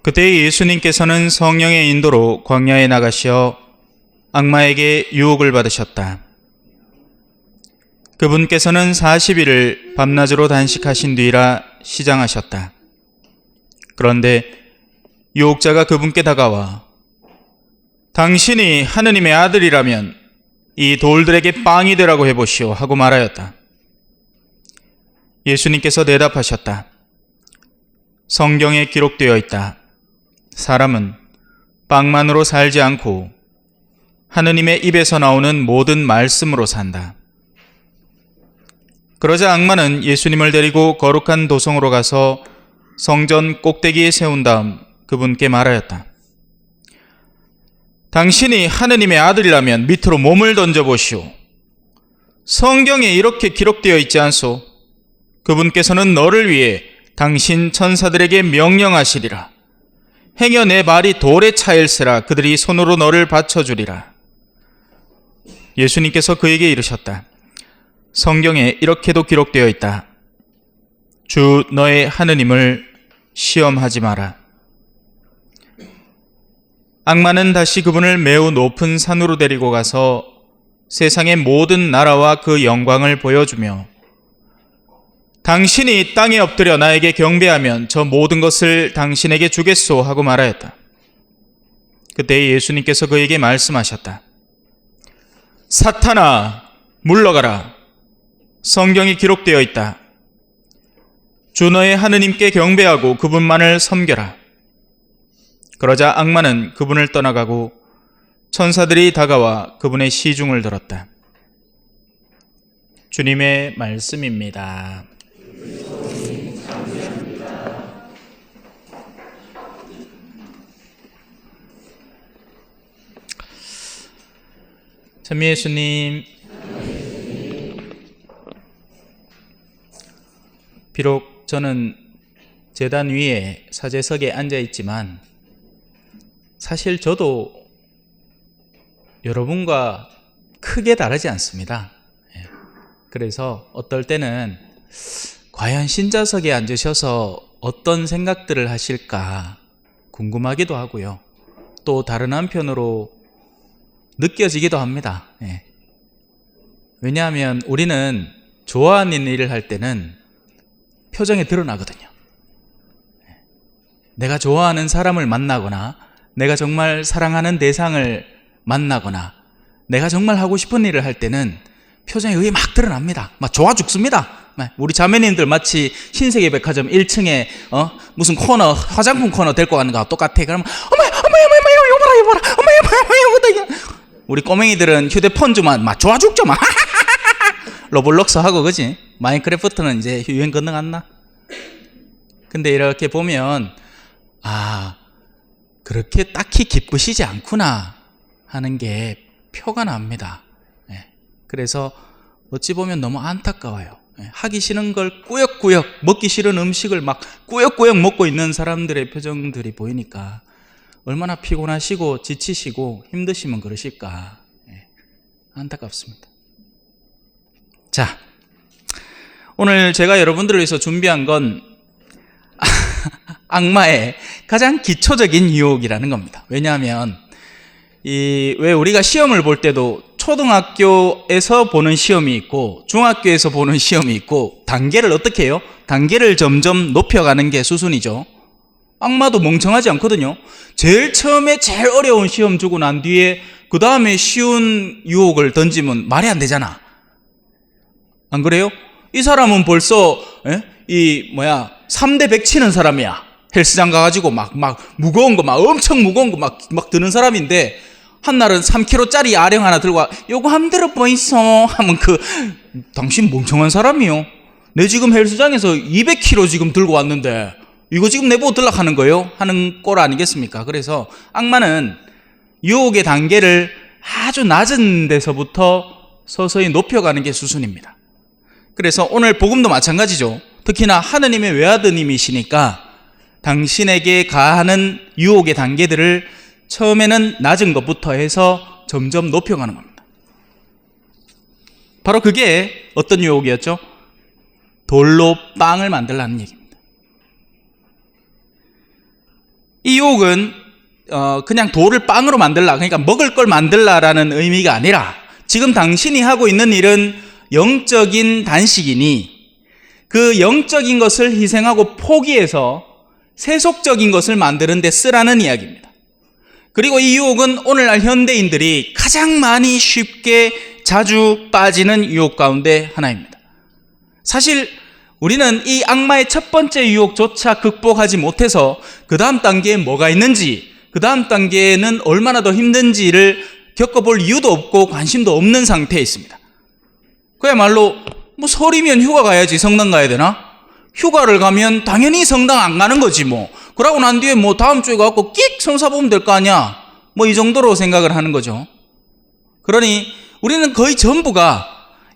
그때 예수님께서는 성령의 인도로 광야에 나가시어 악마에게 유혹을 받으셨다. 그분께서는 40일을 밤낮으로 단식하신 뒤라 시장하셨다. 그런데 유혹자가 그분께 다가와 당신이 하느님의 아들이라면 이 돌들에게 빵이 되라고 해보시오 하고 말하였다. 예수님께서 대답하셨다. 성경에 기록되어 있다. 사람은 빵만으로 살지 않고 하느님의 입에서 나오는 모든 말씀으로 산다. 그러자 악마는 예수님을 데리고 거룩한 도성으로 가서 성전 꼭대기에 세운 다음 그분께 말하였다. 당신이 하느님의 아들이라면 밑으로 몸을 던져보시오. 성경에 이렇게 기록되어 있지 않소? 그분께서는 너를 위해 당신 천사들에게 명령하시리라. 행여 내 발이 돌에 차일세라 그들이 손으로 너를 받쳐주리라. 예수님께서 그에게 이르셨다. 성경에 이렇게도 기록되어 있다. 주 너의 하느님을 시험하지 마라. 악마는 다시 그분을 매우 높은 산으로 데리고 가서 세상의 모든 나라와 그 영광을 보여주며 당신이 땅에 엎드려 나에게 경배하면 저 모든 것을 당신에게 주겠소 하고 말하였다. 그때 예수님께서 그에게 말씀하셨다. 사탄아, 물러가라. 성경이 기록되어 있다. 주 너의 하느님께 경배하고 그분만을 섬겨라. 그러자 악마는 그분을 떠나가고 천사들이 다가와 그분의 시중을 들었다. 주님의 말씀입니다. 참 예수님, 비록 저는 제단 위에 사제석에 앉아 있지만 사실 저도 여러분과 크게 다르지 않습니다. 그래서 어떨 때는 과연 신자석에 앉으셔서 어떤 생각들을 하실까 궁금하기도 하고요. 또 다른 한편으로 느껴지기도 합니다. 왜냐하면 우리는 좋아하는 일을 할 때는 표정에 드러나거든요. 내가 좋아하는 사람을 만나거나 내가 정말 사랑하는 대상을 만나거나 내가 정말 하고 싶은 일을 할 때는 표정에 의해 막 드러납니다. 막 좋아 죽습니다. 우리 자매님들 마치 신세계 백화점 1층에 무슨 코너 화장품 코너 데리고 가는 거하고 똑같아. 그러면 어머 이거 봐라 어머 우리 꼬맹이들은 휴대폰 주면 막 좋아 죽죠 막 로블록스 하고 그지? 마인크래프트는 이제 유행 건너갔나? 근데 이렇게 보면 그렇게 딱히 기쁘시지 않구나 하는 게 표가 납니다. 그래서 어찌 보면 너무 안타까워요. 하기 싫은 걸 꾸역꾸역, 먹기 싫은 음식을 막 꾸역꾸역 먹고 있는 사람들의 표정들이 보이니까 얼마나 피곤하시고 지치시고 힘드시면 그러실까. 안타깝습니다. 자, 오늘 제가 여러분들을 위해서 준비한 건 악마의 가장 기초적인 유혹이라는 겁니다. 왜냐하면 왜 우리가 시험을 볼 때도 초등학교에서 보는 시험이 있고 중학교에서 보는 시험이 있고 단계를 어떻게 해요? 단계를 점점 높여가는 게 수순이죠. 악마도 멍청하지 않거든요. 제일 처음에 제일 어려운 시험 주고 난 뒤에 그 다음에 쉬운 유혹을 던지면 말이 안 되잖아. 안 그래요? 이 사람은 벌써 3대 100 치는 사람이야. 헬스장 가가지고 막 무거운 거 엄청 무거운 거 막 드는 사람인데 한날은 3kg짜리 아령 하나 들고 와. 요거 한번 들어보이소 하면 당신 멍청한 사람이요. 내 지금 헬스장에서 200kg 지금 들고 왔는데 이거 지금 내보고 들락하는 거예요? 하는 꼴 아니겠습니까? 그래서 악마는 유혹의 단계를 아주 낮은 데서부터 서서히 높여가는 게 수순입니다. 그래서 오늘 복음도 마찬가지죠. 특히나 하느님의 외아드님이시니까 당신에게 가하는 유혹의 단계들을 처음에는 낮은 것부터 해서 점점 높여가는 겁니다. 바로 그게 어떤 유혹이었죠? 돌로 빵을 만들라는 얘기입니다. 이 유혹은 그냥 돌을 빵으로 만들라, 그러니까 먹을 걸 만들라라는 의미가 아니라 지금 당신이 하고 있는 일은 영적인 단식이니 그 영적인 것을 희생하고 포기해서 세속적인 것을 만드는 데 쓰라는 이야기입니다. 그리고 이 유혹은 오늘날 현대인들이 가장 많이 쉽게 자주 빠지는 유혹 가운데 하나입니다. 사실 우리는 이 악마의 첫 번째 유혹조차 극복하지 못해서 그 다음 단계에 뭐가 있는지, 그 다음 단계에는 얼마나 더 힘든지를 겪어볼 이유도 없고 관심도 없는 상태에 있습니다. 그야말로 뭐 설이면 휴가 가야지 성당 가야 되나? 휴가를 가면 당연히 성당 안 가는 거지 뭐. 그러고 난 뒤에 뭐 다음 주에 가고 끽 성사 보면 될 거 아니야. 뭐 이 정도로 생각을 하는 거죠. 그러니 우리는 거의 전부가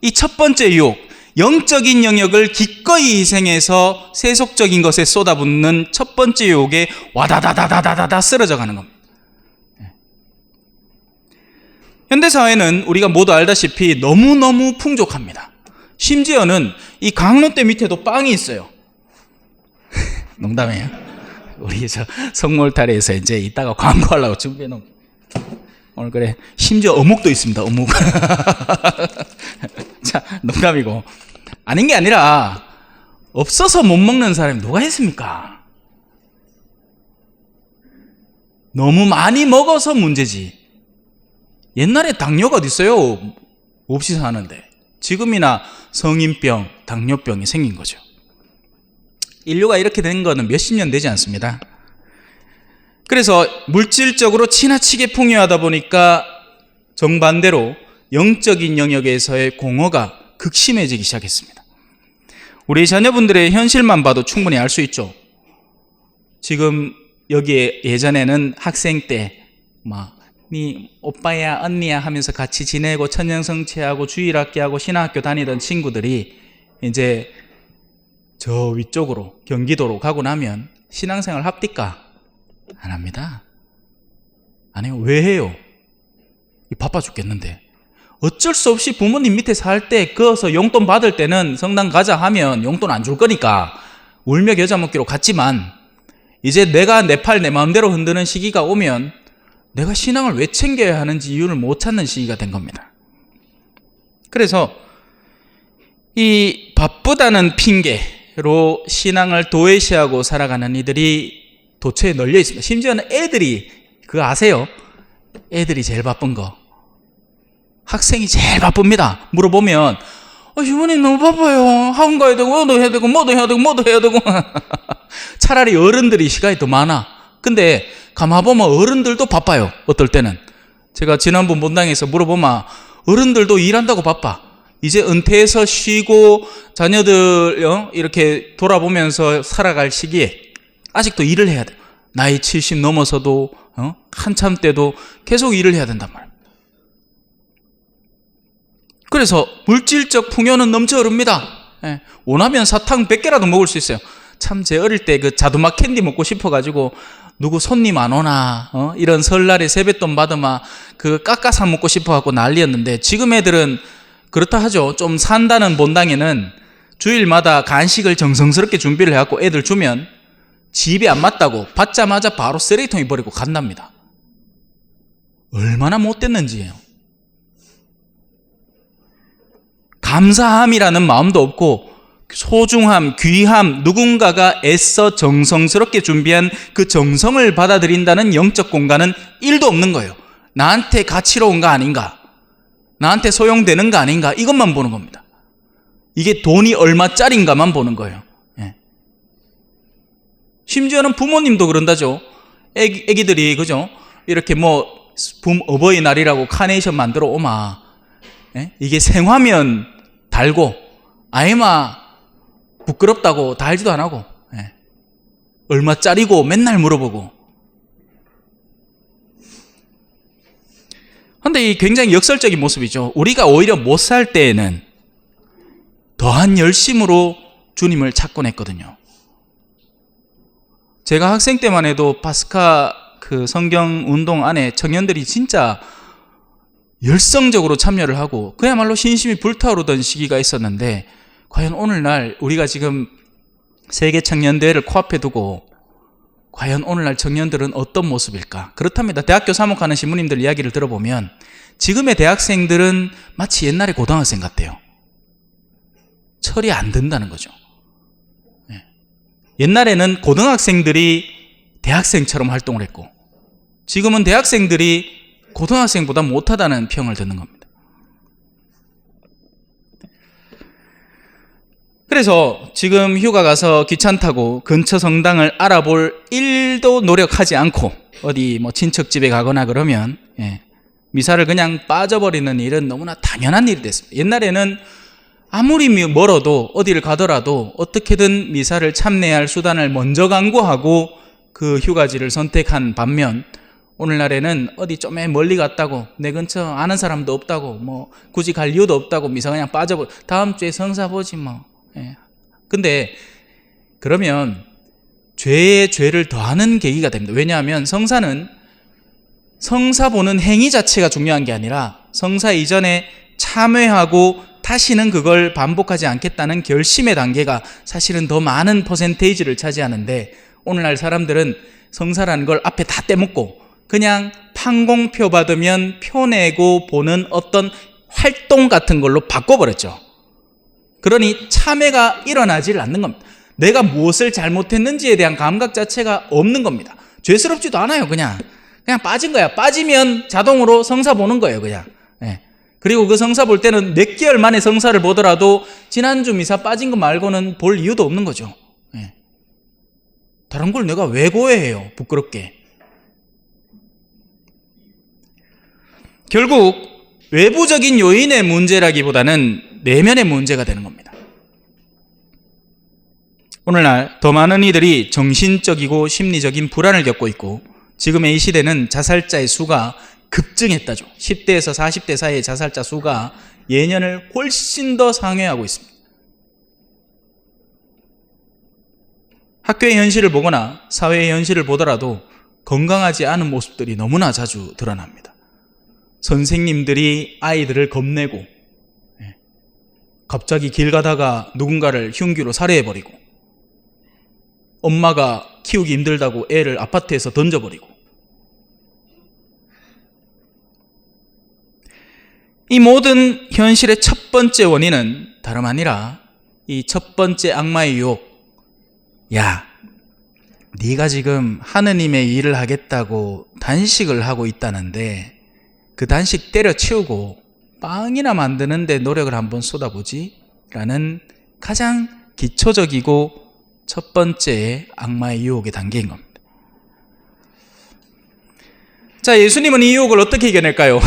이 첫 번째 유혹, 영적인 영역을 기꺼이 희생해서 세속적인 것에 쏟아붓는 첫 번째 유혹에 와다다다다다다 쓰러져 가는 겁니다. 현대사회는 우리가 모두 알다시피 너무너무 풍족합니다. 심지어는 이 강로대 밑에도 빵이 있어요. 농담이에요. 우리 저 성몰탈에서 이제 이따가 광고하려고 준비해 놓은 오늘 그래. 심지어 어묵도 있습니다. 어묵. 자, 농담이고. 아닌 게 아니라 없어서 못 먹는 사람이 누가 있습니까? 너무 많이 먹어서 문제지. 옛날에 당뇨가 어디 있어요? 없이 사는데. 지금이나 성인병, 당뇨병이 생긴 거죠. 인류가 이렇게 된 거는 몇십 년 되지 않습니다. 그래서 물질적으로 지나치게 풍요하다 보니까 정반대로 영적인 영역에서의 공허가 극심해지기 시작했습니다. 우리 자녀분들의 현실만 봐도 충분히 알 수 있죠. 지금 여기에 예전에는 학생 때 막 네 오빠야 언니야 하면서 같이 지내고 천년성체하고 주일학교하고 신학교 다니던 친구들이 이제 저 위쪽으로 경기도로 가고 나면 신앙생활 합니까? 안 합니다. 안 해요. 왜 해요? 바빠 죽겠는데. 어쩔 수 없이 부모님 밑에 살 때 그어서 용돈 받을 때는 성당 가자 하면 용돈 안 줄 거니까 울며 겨자 먹기로 갔지만 이제 내가 내 팔 내 마음대로 흔드는 시기가 오면 내가 신앙을 왜 챙겨야 하는지 이유를 못 찾는 시기가 된 겁니다. 그래서 이 바쁘다는 핑계로 신앙을 도외시하고 살아가는 이들이 도처에 널려 있습니다. 심지어는 애들이 그거 아세요? 애들이 제일 바쁜 거. 학생이 제일 바쁩니다. 물어보면 주부님 너무 바빠요. 학원 가야 되고 뭐도 해야 되고 뭐도 해야 되고 뭐도 해야 되고 차라리 어른들이 시간이 더 많아. 근데 가만보면 어른들도 바빠요. 어떨 때는. 제가 지난번 본당에서 물어보면 어른들도 일한다고 바빠. 이제 은퇴해서 쉬고 자녀들 이렇게 돌아보면서 살아갈 시기에 아직도 일을 해야 돼요. 나이 70 넘어서도 한참 때도 계속 일을 해야 된단 말이에요. 그래서 물질적 풍요는 넘쳐 흐릅니다. 원하면 사탕 100개라도 먹을 수 있어요. 참 제 어릴 때 그 자두맛 캔디 먹고 싶어가지고 누구 손님 안 오나 이런 설날에 세뱃돈 받으면 그 깎아서 먹고 싶어갖고 난리였는데 지금 애들은 그렇다 하죠. 좀 산다는 본당에는 주일마다 간식을 정성스럽게 준비를 해갖고 애들 주면 집에 안 맞다고 받자마자 바로 쓰레기통에 버리고 간답니다. 얼마나 못됐는지예요. 감사함이라는 마음도 없고 소중함, 귀함, 누군가가 애써 정성스럽게 준비한 그 정성을 받아들인다는 영적 공간은 1도 없는 거예요. 나한테 가치로운가 아닌가, 나한테 소용되는가 아닌가, 이것만 보는 겁니다. 이게 돈이 얼마짜린가만 보는 거예요. 심지어는 부모님도 그런다죠. 애기들이 그죠? 이렇게 뭐 어버이날이라고 카네이션 만들어 오마. 이게 생화면 달고 아이마 부끄럽다고 달지도 안 하고 얼마짜리고 맨날 물어보고. 그런데 이 굉장히 역설적인 모습이죠. 우리가 오히려 못 살 때에는 더한 열심으로 주님을 찾곤 했거든요. 제가 학생 때만 해도 파스카 그 성경 운동 안에 청년들이 진짜 열성적으로 참여를 하고 그야말로 신심이 불타오르던 시기가 있었는데, 과연 오늘날 우리가 지금 세계 청년대회를 코앞에 두고 과연 오늘날 청년들은 어떤 모습일까? 그렇답니다. 대학교 사목하는 신부님들 이야기를 들어보면 지금의 대학생들은 마치 옛날의 고등학생 같대요. 철이 안 든다는 거죠. 옛날에는 고등학생들이 대학생처럼 활동을 했고 지금은 대학생들이 고등학생보다 못하다는 평을 듣는 겁니다. 그래서 지금 휴가 가서 귀찮다고 근처 성당을 알아볼 일도 노력하지 않고 어디 뭐 친척집에 가거나 그러면 미사를 그냥 빠져버리는 일은 너무나 당연한 일이 됐습니다. 옛날에는 아무리 멀어도 어디를 가더라도 어떻게든 미사를 참여해야 할 수단을 먼저 강구하고 그 휴가지를 선택한 반면 오늘날에는 어디 좀 멀리 갔다고 내 근처 아는 사람도 없다고 뭐 굳이 갈 이유도 없다고 미사 그냥 빠져버려 다음 주에 성사 보지 뭐. 근데 그러면 죄에 죄를 더하는 계기가 됩니다. 왜냐하면 성사는 성사 보는 행위 자체가 중요한 게 아니라 성사 이전에 참회하고 다시는 그걸 반복하지 않겠다는 결심의 단계가 사실은 더 많은 퍼센테이지를 차지하는데 오늘날 사람들은 성사라는 걸 앞에 다 떼먹고 그냥 판공표 받으면 표 내고 보는 어떤 활동 같은 걸로 바꿔버렸죠. 그러니 참회가 일어나질 않는 겁니다. 내가 무엇을 잘못했는지에 대한 감각 자체가 없는 겁니다. 죄스럽지도 않아요. 그냥 빠진 거야. 빠지면 자동으로 성사 보는 거예요. 그냥. 그리고 그 성사 볼 때는 몇 개월 만에 성사를 보더라도 지난주 미사 빠진 거 말고는 볼 이유도 없는 거죠. 다른 걸 내가 왜 고해해요? 부끄럽게. 결국 외부적인 요인의 문제라기보다는 내면의 문제가 되는 겁니다. 오늘날 더 많은 이들이 정신적이고 심리적인 불안을 겪고 있고 지금의 이 시대는 자살자의 수가 급증했다죠. 10대에서 40대 사이의 자살자 수가 예년을 훨씬 더 상회하고 있습니다. 학교의 현실을 보거나 사회의 현실을 보더라도 건강하지 않은 모습들이 너무나 자주 드러납니다. 선생님들이 아이들을 겁내고 갑자기 길 가다가 누군가를 흉기로 살해해버리고 엄마가 키우기 힘들다고 애를 아파트에서 던져버리고 이 모든 현실의 첫 번째 원인은 다름 아니라 이 첫 번째 악마의 유혹 야, 네가 지금 하느님의 일을 하겠다고 단식을 하고 있다는데 그 단식 때려치우고 빵이나 만드는데 노력을 한번 쏟아보지? 라는 가장 기초적이고 첫 번째 악마의 유혹의 단계인 겁니다. 자, 예수님은 이 유혹을 어떻게 이겨낼까요?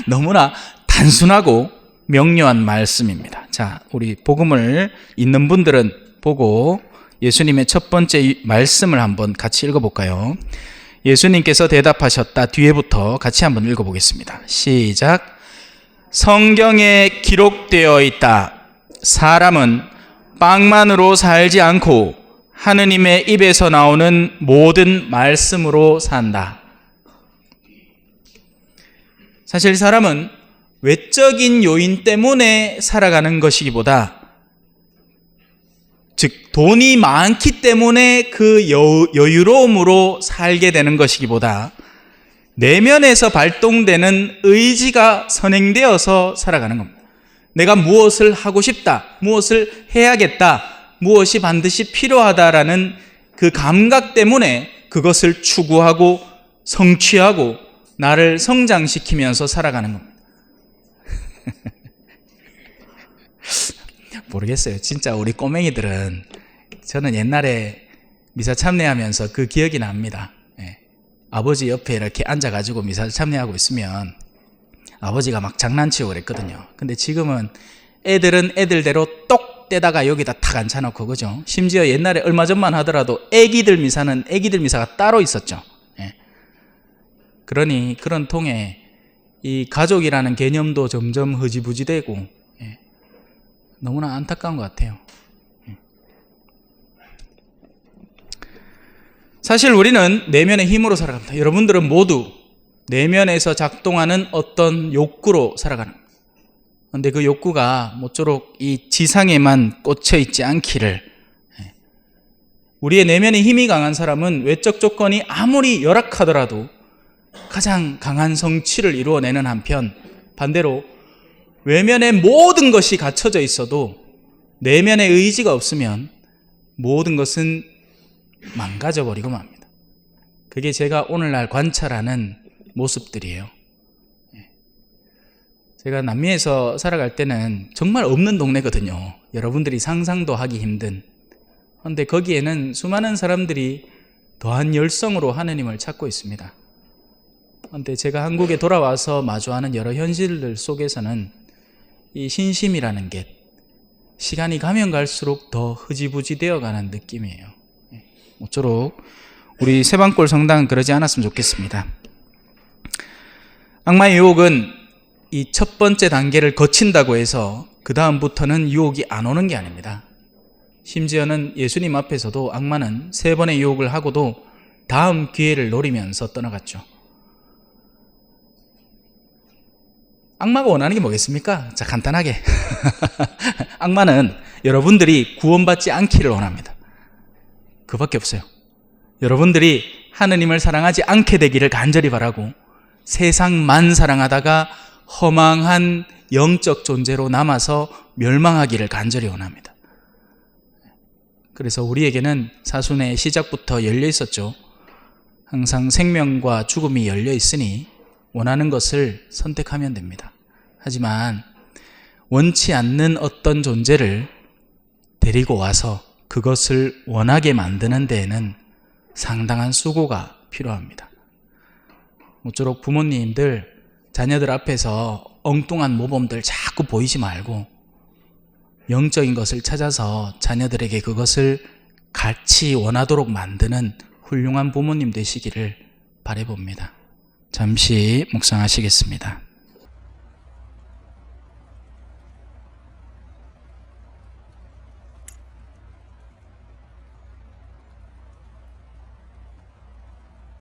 너무나 단순하고 명료한 말씀입니다. 자, 우리 복음을 읽는 분들은 보고 예수님의 첫 번째 말씀을 한번 같이 읽어볼까요? 예수님께서 대답하셨다. 뒤에부터 같이 한번 읽어보겠습니다. 시작. 성경에 기록되어 있다. 사람은 빵만으로 살지 않고 하느님의 입에서 나오는 모든 말씀으로 산다. 사실 사람은 외적인 요인 때문에 살아가는 것이기보다 즉 돈이 많기 때문에 그 여유로움으로 살게 되는 것이기보다 내면에서 발동되는 의지가 선행되어서 살아가는 겁니다. 내가 무엇을 하고 싶다, 무엇을 해야겠다, 무엇이 반드시 필요하다라는 그 감각 때문에 그것을 추구하고 성취하고 나를 성장시키면서 살아가는 겁니다. 모르겠어요. 진짜 우리 꼬맹이들은 저는 옛날에 미사 참여하면서 그 기억이 납니다. 아버지 옆에 이렇게 앉아가지고 미사 참여하고 있으면 아버지가 막 장난치고 그랬거든요. 근데 지금은 애들은 애들대로 똑 떼다가 여기다 탁 앉혀놓고 그죠? 심지어 옛날에 얼마 전만 하더라도 애기들 미사는 애기들 미사가 따로 있었죠. 그러니 그런 통에 이 가족이라는 개념도 점점 흐지부지되고 너무나 안타까운 것 같아요. 사실 우리는 내면의 힘으로 살아갑니다. 여러분들은 모두 내면에서 작동하는 어떤 욕구로 살아가는 겁니다. 그런데 그 욕구가 모쪼록 이 지상에만 꽂혀 있지 않기를 우리의 내면에 힘이 강한 사람은 외적 조건이 아무리 열악하더라도 가장 강한 성취를 이루어내는 한편, 반대로 외면에 모든 것이 갖춰져 있어도 내면의 의지가 없으면 모든 것은 망가져버리고 맙니다. 그게 제가 오늘날 관찰하는 모습들이에요. 제가 남미에서 살아갈 때는 정말 없는 동네거든요. 여러분들이 상상도 하기 힘든. 그런데 거기에는 수많은 사람들이 더한 열성으로 하느님을 찾고 있습니다. 그런데 제가 한국에 돌아와서 마주하는 여러 현실들 속에서는 이 신심이라는 게 시간이 가면 갈수록 더 흐지부지 되어가는 느낌이에요. 모쪼록 우리 세방골 성당은 그러지 않았으면 좋겠습니다. 악마의 유혹은 이 첫 번째 단계를 거친다고 해서 그 다음부터는 유혹이 안 오는 게 아닙니다. 심지어는 예수님 앞에서도 악마는 3번의 유혹을 하고도 다음 기회를 노리면서 떠나갔죠. 악마가 원하는 게 뭐겠습니까? 자, 간단하게. 악마는 여러분들이 구원받지 않기를 원합니다. 그밖에 없어요. 여러분들이 하느님을 사랑하지 않게 되기를 간절히 바라고 세상만 사랑하다가 허망한 영적 존재로 남아서 멸망하기를 간절히 원합니다. 그래서 우리에게는 사순의 시작부터 열려 있었죠. 항상 생명과 죽음이 열려 있으니 원하는 것을 선택하면 됩니다. 하지만 원치 않는 어떤 존재를 데리고 와서 그것을 원하게 만드는 데에는 상당한 수고가 필요합니다. 모쪼록 부모님들 자녀들 앞에서 엉뚱한 모범들 자꾸 보이지 말고 영적인 것을 찾아서 자녀들에게 그것을 같이 원하도록 만드는 훌륭한 부모님 되시기를 바라봅니다. 잠시 묵상하시겠습니다.